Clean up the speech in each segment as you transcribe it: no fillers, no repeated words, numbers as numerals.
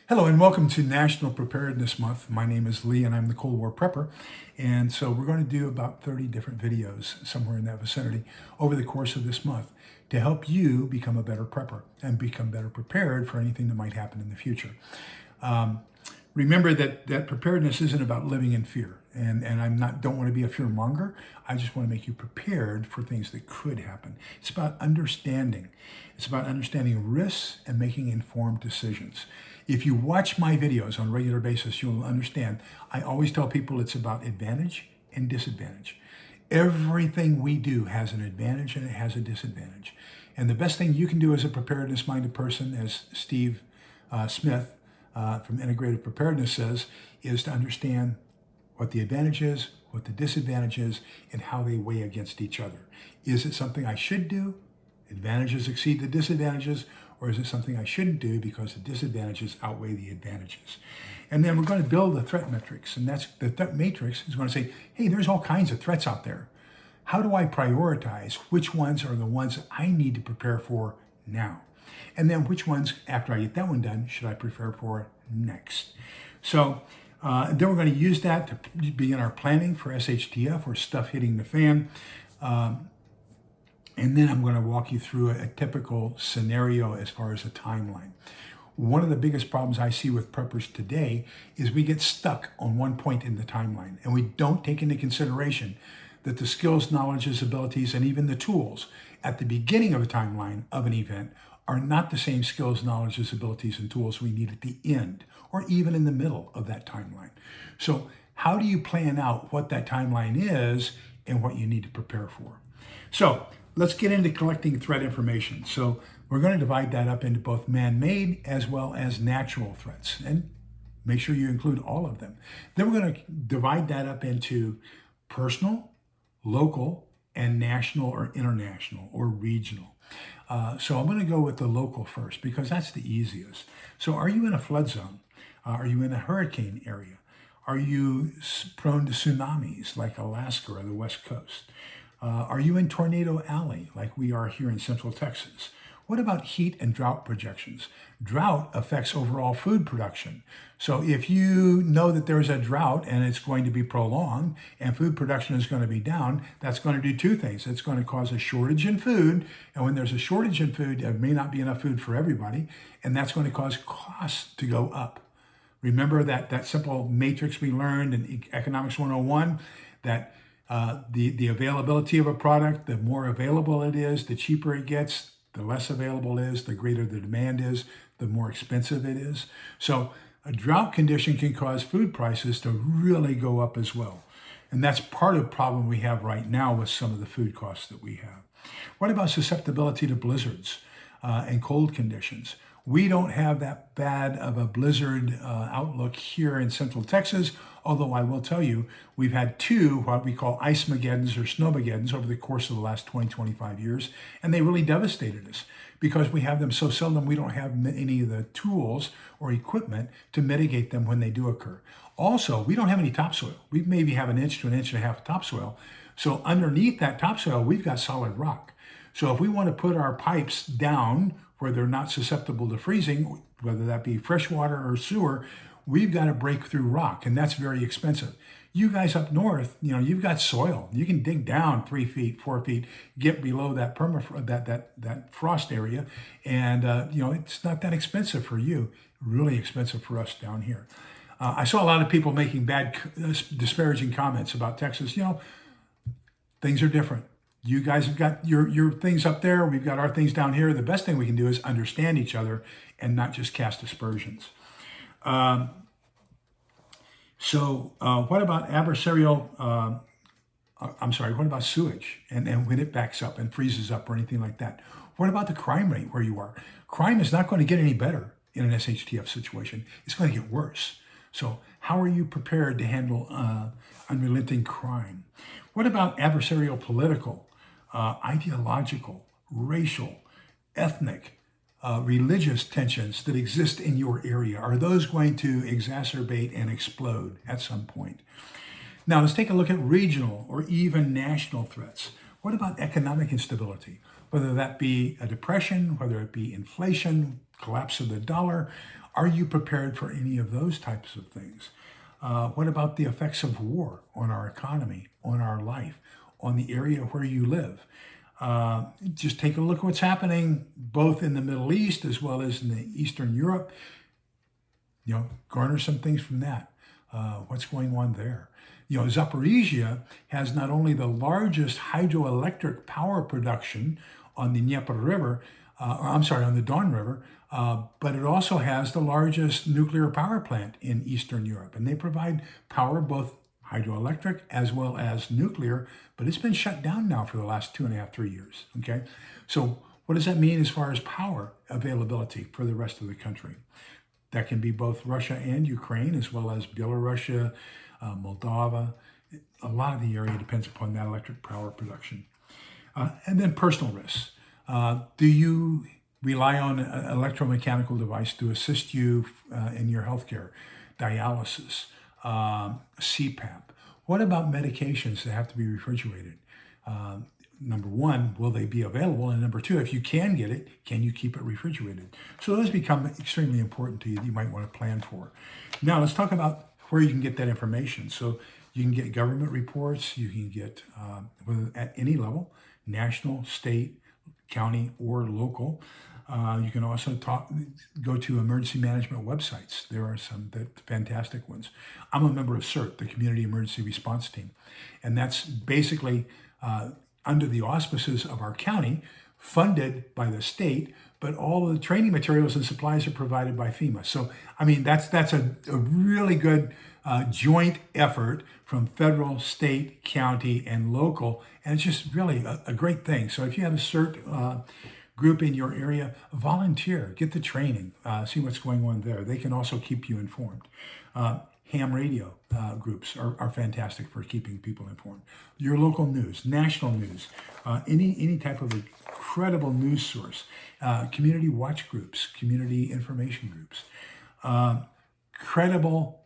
Hello and welcome to National Preparedness Month. My name is Lee and I'm the Cold War Prepper. And so we're going to do about 30 different videos somewhere in that vicinity over the course of this month to help you become a better prepper and become better prepared for anything that might happen in the future. Remember that preparedness isn't about living in fear. And don't want to be a fear monger. I just want to make you prepared for things that could happen. It's about understanding. It's about understanding risks and making informed decisions. If you watch my videos on a regular basis, you'll understand I always tell people it's about advantage and disadvantage. Everything we do has an advantage and it has a disadvantage. And the best thing you can do as a preparedness-minded person, as Steve Smith from Integrative Preparedness says, is to understand what the advantage is, what the disadvantage is, and how they weigh against each other. Is it something I should do? Advantages exceed the disadvantages, or is it something I shouldn't do because the disadvantages outweigh the advantages? And then we're going to build a threat matrix, and that's the threat matrix is going to say, hey, there's all kinds of threats out there. How do I prioritize which ones are the ones that I need to prepare for now? And then which ones, after I get that one done, should I prepare for next? So then we're going to use that to begin our planning for SHTF or stuff hitting the fan. And then I'm going to walk you through a typical scenario as far as a timeline. One of the biggest problems I see with preppers today is we get stuck on one point in the timeline and we don't take into consideration that the skills, knowledges, abilities, and even the tools at the beginning of a timeline of an event are not the same skills, knowledges, abilities, and tools we need at the end or even in the middle of that timeline. So how do you plan out what that timeline is and what you need to prepare for? So let's get into collecting threat information. So we're going to divide that up into both man-made as well as natural threats, and make sure you include all of them. Then we're going to divide that up into personal, local, and national or international or regional. So I'm going to go with the local first because that's the easiest. So are you in a flood zone? Are you in a hurricane area? Are you prone to tsunamis like Alaska or the West Coast? Are you in Tornado Alley like we are here in Central Texas? What about heat and drought projections? Drought affects overall food production. So if you know that there's a drought and it's going to be prolonged and food production is going to be down, that's going to do two things. It's going to cause a shortage in food. And when there's a shortage in food, there may not be enough food for everybody. And that's going to cause costs to go up. Remember that simple matrix we learned in Economics 101, that the availability of a product, the more available it is, the cheaper it gets, the less available it is, the greater the demand is, the more expensive it is. So a drought condition can cause food prices to really go up as well. And that's part of the problem we have right now with some of the food costs that we have. What about susceptibility to blizzards and cold conditions? We don't have that bad of a blizzard outlook here in Central Texas, although I will tell you, we've had two what we call ice-mageddons or snowmageddons over the course of the last 20, 25 years, and they really devastated us because we have them so seldom we don't have any of the tools or equipment to mitigate them when they do occur. Also, we don't have any topsoil. We maybe have an inch to an inch and a half of topsoil. So underneath that topsoil, we've got solid rock. So if we want to put our pipes down where they're not susceptible to freezing, whether that be freshwater or sewer, we've got to break through rock, and that's very expensive. You guys up north, you've got soil. You can dig down 3 feet, 4 feet, get below that that frost area, and it's not that expensive for you. Really expensive for us down here. I saw a lot of people making bad, disparaging comments about Texas. Things are different. You guys have got your things up there. We've got our things down here. The best thing we can do is understand each other and not just cast aspersions. What about what about sewage and when it backs up and freezes up or anything like that? What about the crime rate where you are? Crime is not going to get any better in an SHTF situation. It's going to get worse. So how are you prepared to handle unrelenting crime? What about adversarial political, ideological, racial, ethnic, religious tensions that exist in your area? Are those going to exacerbate and explode at some point? Now let's take a look at regional or even national threats. What about economic instability? Whether that be a depression, whether it be inflation, collapse of the dollar, Are you prepared for any of those types of things? What about the effects of war on our economy, on our life, on the area where you live? Just take a look at what's happening both in the Middle East as well as in the Eastern Europe. Garner some things from that. What's going on there? Zaporizhia has not only the largest hydroelectric power production on the Dnieper River, on the Don River, but it also has the largest nuclear power plant in Eastern Europe. And they provide power, both hydroelectric as well as nuclear, but it's been shut down now for the last 2.5, 3 years, okay? So what does that mean as far as power availability for the rest of the country? That can be both Russia and Ukraine, as well as Belarus, Moldova. A lot of the area depends upon that electric power production. And then personal risks. Do you rely on an electromechanical device to assist you in your healthcare? Dialysis, CPAP. What about medications that have to be refrigerated? Number one, will they be available? And number two, if you can get it, can you keep it refrigerated? So those become extremely important to you that you might want to plan for. Now let's talk about where you can get that information. So you can get government reports, you can get at any level, national, state, county, or local. You can also go to emergency management websites. There are some fantastic ones. I'm a member of CERT, the Community Emergency Response Team, and that's basically under the auspices of our county, funded by the state, but all of the training materials and supplies are provided by FEMA. So, that's a really good joint effort from federal, state, county, and local, and it's just really a great thing. So if you have a CERT group in your area, volunteer, get the training, see what's going on there. They can also keep you informed. Ham radio groups are fantastic for keeping people informed. Your local news, national news, any type of credible news source, community watch groups, community information groups, credible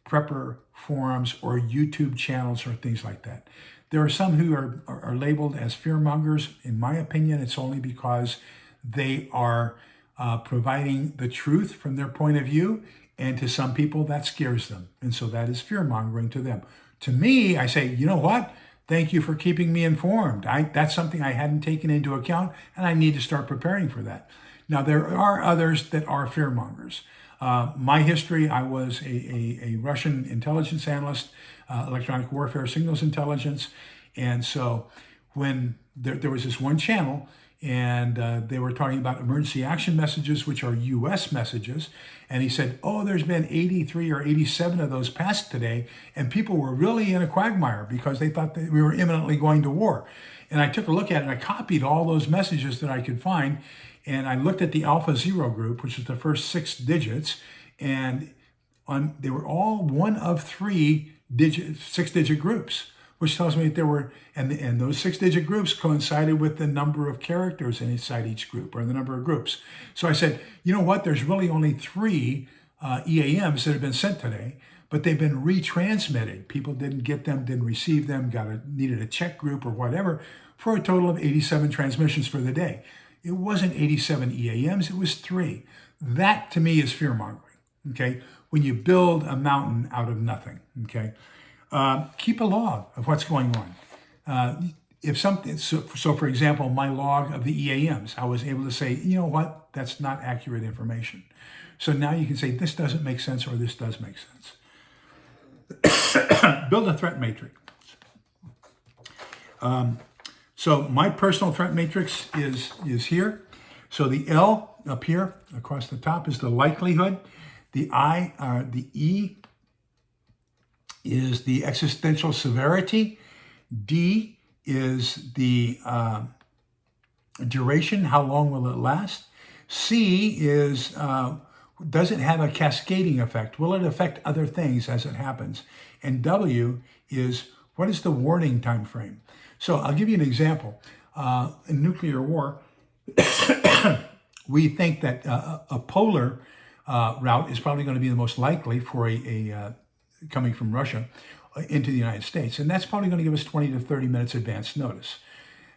prepper forums or YouTube channels or things like that. There are some who are labeled as fearmongers. In my opinion, it's only because they are providing the truth from their point of view, and to some people that scares them. And so that is fear-mongering to them. To me, I say, you know what? Thank you for keeping me informed. That's something I hadn't taken into account, and I need to start preparing for that. Now, there are others that are fear-mongers. My history, I was a Russian intelligence analyst, electronic warfare signals intelligence. And so when there was this one channel, and they were talking about emergency action messages, which are U.S. messages. And he said, there's been 83 or 87 of those passed today. And people were really in a quagmire because they thought that we were imminently going to war. And I took a look at it, and I copied all those messages that I could find. And I looked at the Alpha Zero group, which is the first 6 digits. And they were all one of 3 6-digit groups, which tells me that there were, and those 6-digit groups coincided with the number of characters inside each group, or the number of groups. So I said, you know what, there's really only 3 EAMs that have been sent today, but they've been retransmitted. People didn't get them, didn't receive them, needed a check group or whatever, for a total of 87 transmissions for the day. It wasn't 87 EAMs, it was 3. That to me is fear-mongering, okay? When you build a mountain out of nothing, okay? Keep a log of what's going on. So for example, my log of the EAMs, I was able to say, you know what, that's not accurate information. So now you can say, this doesn't make sense, or this does make sense. Build a threat matrix. So my personal threat matrix is here. So the L up here across the top is the likelihood. The E is the existential severity. D is the duration, how long will it last? C is, does it have a cascading effect? Will it affect other things as it happens? And W is, what is the warning time frame? So I'll give you an example. In nuclear war, we think that a polar route is probably going to be the most likely for a coming from Russia into the United States. And that's probably going to give us 20 to 30 minutes advance notice.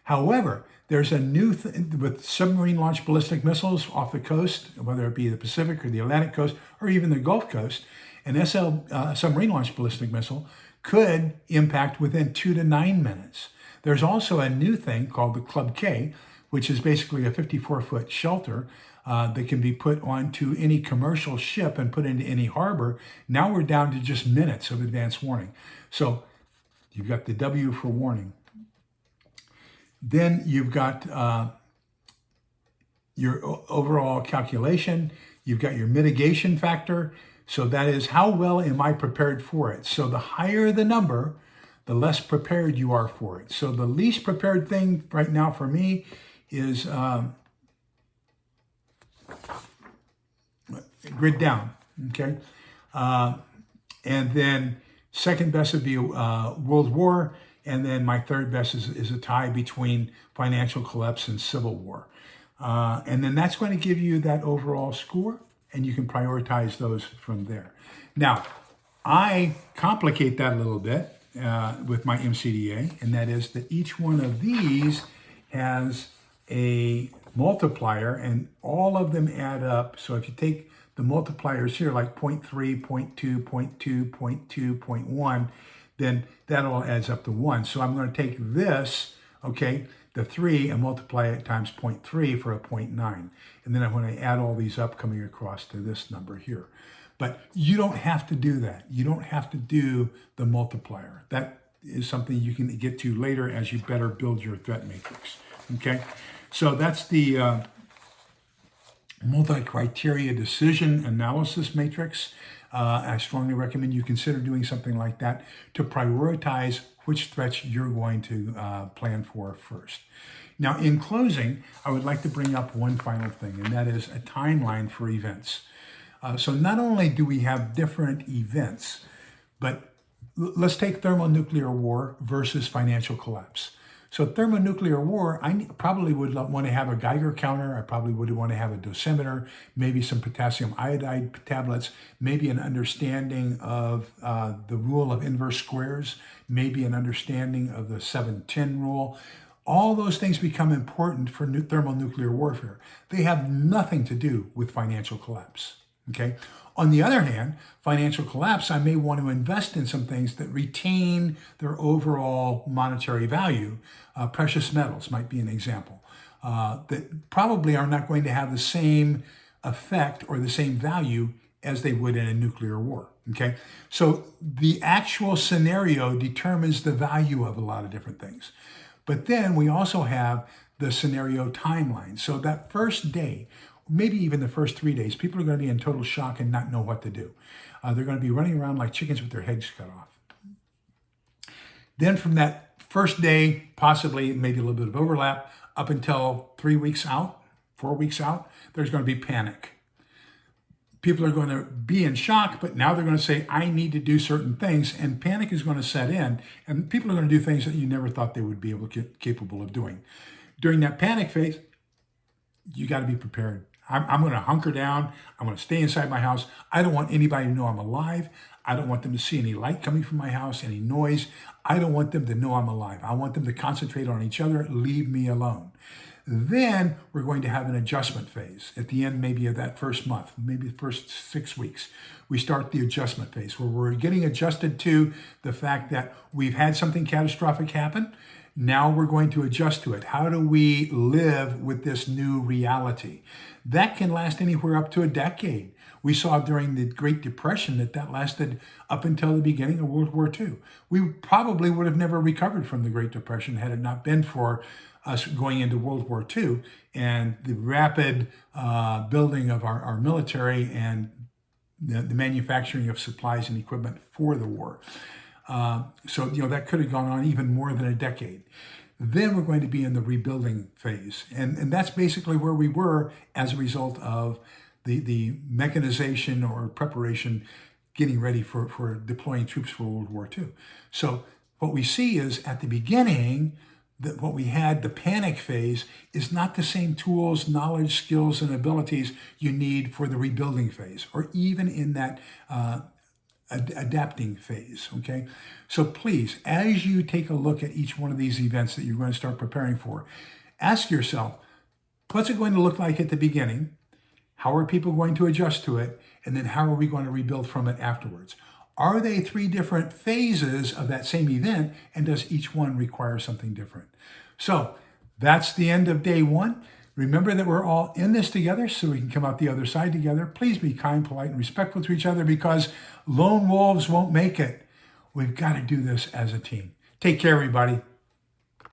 However, there's a new thing with submarine launched ballistic missiles off the coast, whether it be the Pacific or the Atlantic coast or even the Gulf Coast. An submarine launched ballistic missile could impact within 2 to 9 minutes. There's also a new thing called the Club K, which is basically a 54-foot shelter that can be put onto any commercial ship and put into any harbor. Now we're down to just minutes of advance warning. So you've got the W for warning. Then you've got your overall calculation. You've got your mitigation factor. So that is, how well am I prepared for it? So the higher the number, the less prepared you are for it. So the least prepared thing right now for me is grid down, okay? And then second best would be World War, and then my third best is a tie between financial collapse and civil war. And then that's going to give you that overall score, and you can prioritize those from there. Now, I complicate that a little bit with my MCDA, and that is that each one of these has a multiplier, and all of them add up. So if you take the multipliers here, like 0.3, 0.2, 0.2, 0.2, 0.1, then that all adds up to 1. So I'm going to take this, okay, the 3, and multiply it times 0.3 for a 0.9. And then I'm going to add all these up coming across to this number here. But you don't have to do that. You don't have to do the multiplier. That is something you can get to later as you better build your threat matrix, okay? So that's the multi-criteria decision analysis matrix. I strongly recommend you consider doing something like that to prioritize which threats you're going to plan for first. Now, in closing, I would like to bring up one final thing, and that is a timeline for events. So not only do we have different events, but let's take thermonuclear war versus financial collapse. So thermonuclear war, I probably would want to have a Geiger counter. I probably would want to have a dosimeter, maybe some potassium iodide tablets, maybe an understanding of the rule of inverse squares, maybe an understanding of the 7-10 rule. All those things become important for thermonuclear warfare. They have nothing to do with financial collapse, okay? On the other hand, financial collapse, I may want to invest in some things that retain their overall monetary value. Precious metals might be an example that probably are not going to have the same effect or the same value as they would in a nuclear war, okay? So the actual scenario determines the value of a lot of different things. But then we also have the scenario timeline. So that first day, maybe even the first 3 days, people are going to be in total shock and not know what to do. They're going to be running around like chickens with their heads cut off. Then from that first day, possibly maybe a little bit of overlap, up until 3 weeks out, 4 weeks out, there's going to be panic. People are going to be in shock, but now they're going to say, I need to do certain things, and panic is going to set in, and people are going to do things that you never thought they would be able to get capable of doing. During that panic phase, you got to be prepared. I'm going to hunker down. I'm going to stay inside my house. I don't want anybody to know I'm alive. I don't want them to see any light coming from my house, any noise. I don't want them to know I'm alive. I want them to concentrate on each other. Leave me alone. Then we're going to have an adjustment phase. At the end, maybe of that first month, maybe the first 6 weeks, we start the adjustment phase where we're getting adjusted to the fact that we've had something catastrophic happen. Now we're going to adjust to it. How do we live with this new reality? That can last anywhere up to a decade. We saw during the Great Depression that lasted up until the beginning of World War II. We probably would have never recovered from the Great Depression had it not been for us going into World War II and the rapid building of our military and the manufacturing of supplies and equipment for the war. So that could have gone on even more than a decade. Then we're going to be in the rebuilding phase. And that's basically where we were as a result of the mechanization or preparation, getting ready for deploying troops for World War II. So what we see is at the beginning, that what we had, the panic phase, is not the same tools, knowledge, skills, and abilities you need for the rebuilding phase, or even in that adapting phase, okay? So please, as you take a look at each one of these events that you're going to start preparing for, ask yourself, what's it going to look like at the beginning? How are people going to adjust to it? And then how are we going to rebuild from it afterwards? Are they 3 different phases of that same event? And does each one require something different? So that's the end of day 1. Remember that we're all in this together so we can come out the other side together. Please be kind, polite, and respectful to each other because lone wolves won't make it. We've got to do this as a team. Take care, everybody.